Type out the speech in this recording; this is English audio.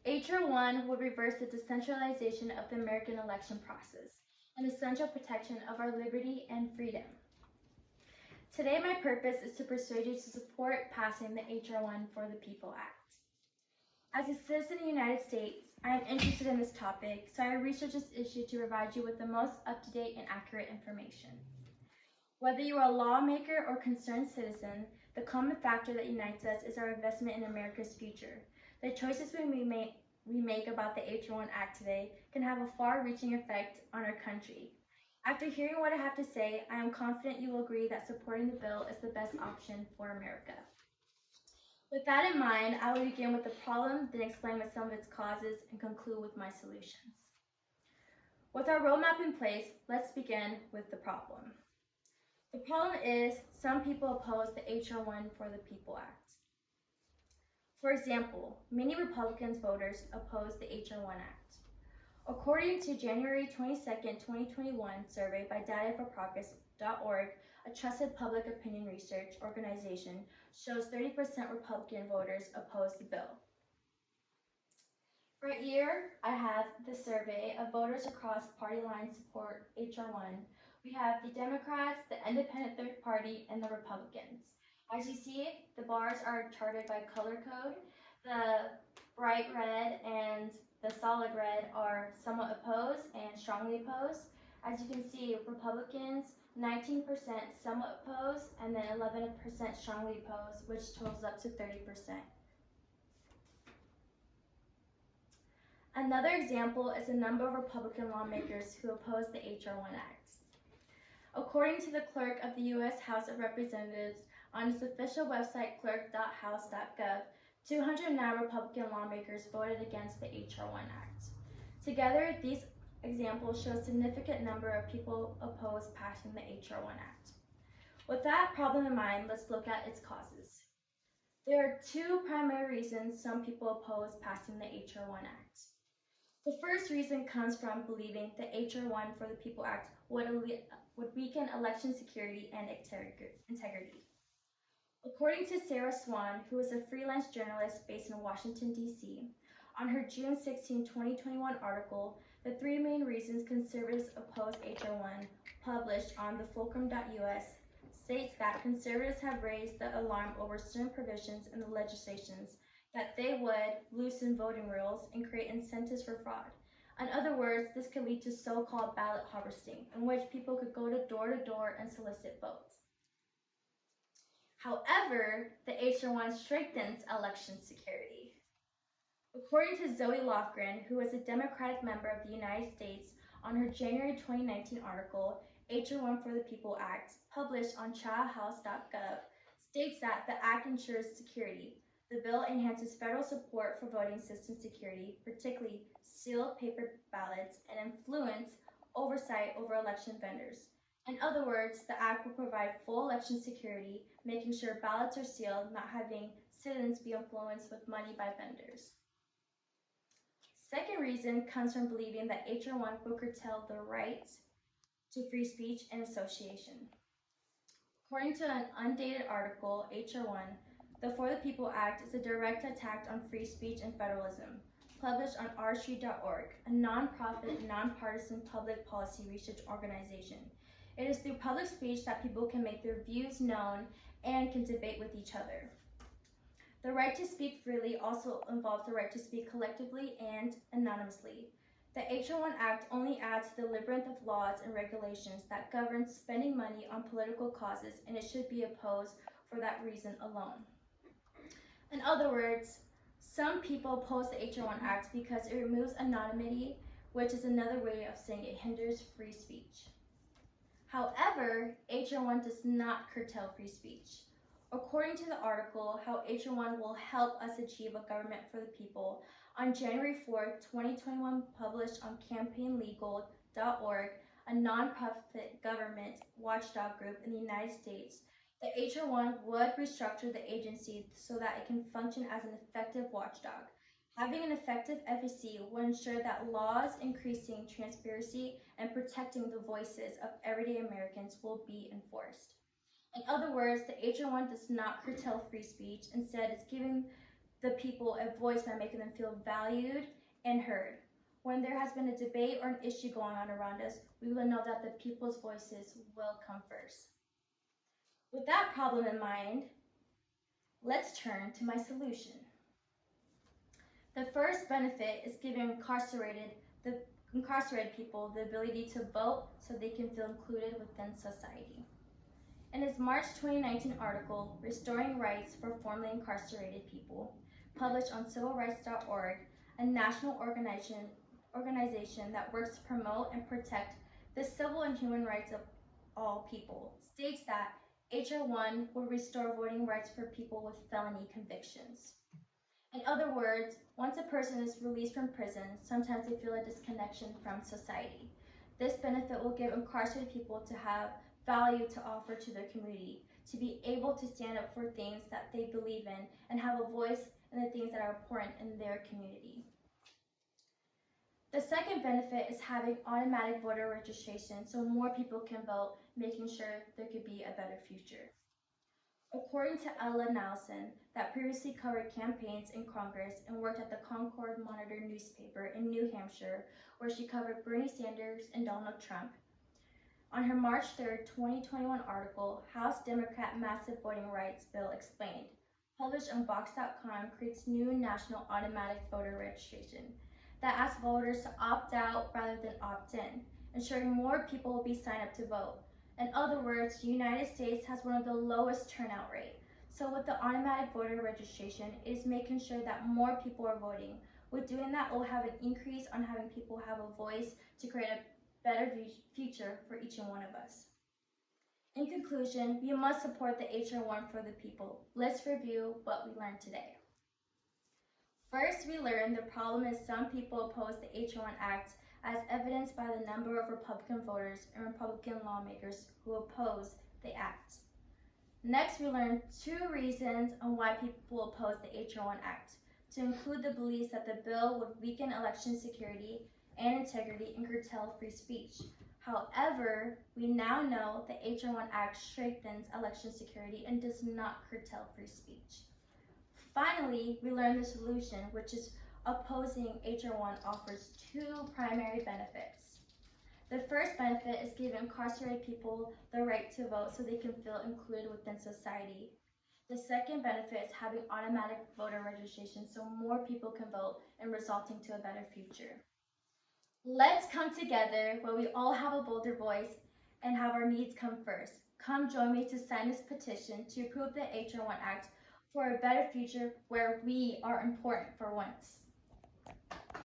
HR1 would reverse the decentralization of the American election process, an essential protection of our liberty and freedom. Today, my purpose is to persuade you to support passing the HR1 for the People Act. As a citizen of the United States, I am interested in this topic, so I researched this issue to provide you with the most up-to-date and accurate information. Whether you are a lawmaker or concerned citizen, the common factor that unites us is our investment in America's future. The choices we make about the HR1 Act today can have a far-reaching effect on our country. After hearing what I have to say, I am confident you will agree that supporting the bill is the best option for America. With that in mind, I will begin with the problem, then explain with some of its causes, and conclude with my solutions. With our roadmap in place, let's begin with the problem. The problem is some people oppose the HR1 for the People Act. For example, many Republican voters oppose the HR1 Act. According to January 22, 2021 survey by dataforprogress.org, a trusted public opinion research organization, shows 30% Republican voters oppose the bill. Right here, I have the survey of voters across party lines support HR1. We have the Democrats, the Independent Third Party, and the Republicans. As you see, the bars are charted by color code. The bright red and the solid red are somewhat opposed and strongly opposed. As you can see, Republicans, 19% somewhat opposed, and then 11% strongly opposed, which totals up to 30%. Another example is the number of Republican lawmakers who oppose the HR1 Act. According to the clerk of the U.S. House of Representatives on its official website, clerk.house.gov, 209 Republican lawmakers voted against the HR1 Act. Together, these examples show a significant number of people opposed passing the HR1 Act. With that problem in mind, let's look at its causes. There are two primary reasons some people oppose passing the HR1 Act. The first reason comes from believing the HR1 for the People Act would weaken election security and integrity. According to Sarah Swan, who is a freelance journalist based in Washington, D.C., on her June 16, 2021 article, The Three Main Reasons Conservatives Oppose HR1, published on thefulcrum.us, states that conservatives have raised the alarm over certain provisions in the legislations that they would loosen voting rules and create incentives for fraud. In other words, this could lead to so-called ballot harvesting, in which people could go door to door and solicit votes. However, the HR1 strengthens election security. According to Zoe Lofgren, who is a Democratic member of the United States, on her January 2019 article, HR1 for the People Act, published on childhouse.gov, states that the act ensures security. The bill enhances federal support for voting system security, particularly sealed paper ballots, and influence oversight over election vendors. In other words, the act will provide full election security, making sure ballots are sealed, not having citizens be influenced with money by vendors. Second reason comes from believing that HR1 will curtail the right to free speech and association. According to an undated article, HR1, the For the People Act is a direct attack on free speech and federalism, published on rstreet.org, a nonprofit, nonpartisan public policy research organization. It is through public speech that people can make their views known and can debate with each other. The right to speak freely also involves the right to speak collectively and anonymously. The HR1 Act only adds to the labyrinth of laws and regulations that govern spending money on political causes, and it should be opposed for that reason alone. In other words, some people oppose the HR1 Act because it removes anonymity, which is another way of saying it hinders free speech. However, HR1 does not curtail free speech. According to the article, How HR1 Will Help Us Achieve a Government for the People, on January 4, 2021, published on campaignlegal.org, a nonprofit government watchdog group in the United States, the HR1 would restructure the agency so that it can function as an effective watchdog. Having an effective FEC will ensure that laws increasing transparency and protecting the voices of everyday Americans will be enforced. In other words, the HR1 does not curtail free speech. Instead, it's giving the people a voice by making them feel valued and heard. When there has been a debate or an issue going on around us, we will know that the people's voices will come first. With that problem in mind, let's turn to my solution. The first benefit is giving incarcerated people the ability to vote so they can feel included within society. In his March 2019 article, Restoring Rights for Formerly Incarcerated People, published on civilrights.org, a national organization that works to promote and protect the civil and human rights of all people, states that HR1 will restore voting rights for people with felony convictions. In other words, once a person is released from prison, sometimes they feel a disconnection from society. This benefit will give incarcerated people to have value to offer to their community, to be able to stand up for things that they believe in and have a voice in the things that are important in their community. The second benefit is having automatic voter registration so more people can vote, making sure there could be a better future. According to Ella Nelson, that previously covered campaigns in Congress and worked at the Concord Monitor newspaper in New Hampshire, where she covered Bernie Sanders and Donald Trump, on her March 3, 2021 article, House Democrat Massive Voting Rights Bill Explained, published on Vox.com, creates new national automatic voter registration that asks voters to opt out rather than opt in, ensuring more people will be signed up to vote. In other words, the United States has one of the lowest turnout rate. So with the automatic voter registration, it is making sure that more people are voting. With doing that, it will have an increase on having people have a voice to create a better future for each and one of us. In conclusion, we must support the HR1 for the people. Let's review what we learned today. First, we learned the problem is some people oppose the HR1 Act, as evidenced by the number of Republican voters and Republican lawmakers who oppose the act. Next, we learned 2 reasons on why people oppose the HR1 Act, to include the beliefs that the bill would weaken election security and integrity and curtail free speech. However, we now know the HR1 Act strengthens election security and does not curtail free speech. Finally, we learned the solution, which is opposing HR1 offers 2 primary benefits. The first benefit is giving incarcerated people the right to vote so they can feel included within society. The second benefit is having automatic voter registration so more people can vote and resulting to a better future. Let's come together where we all have a bolder voice and have our needs come first. Come join me to sign this petition to approve the HR1 Act for a better future where we are important for once.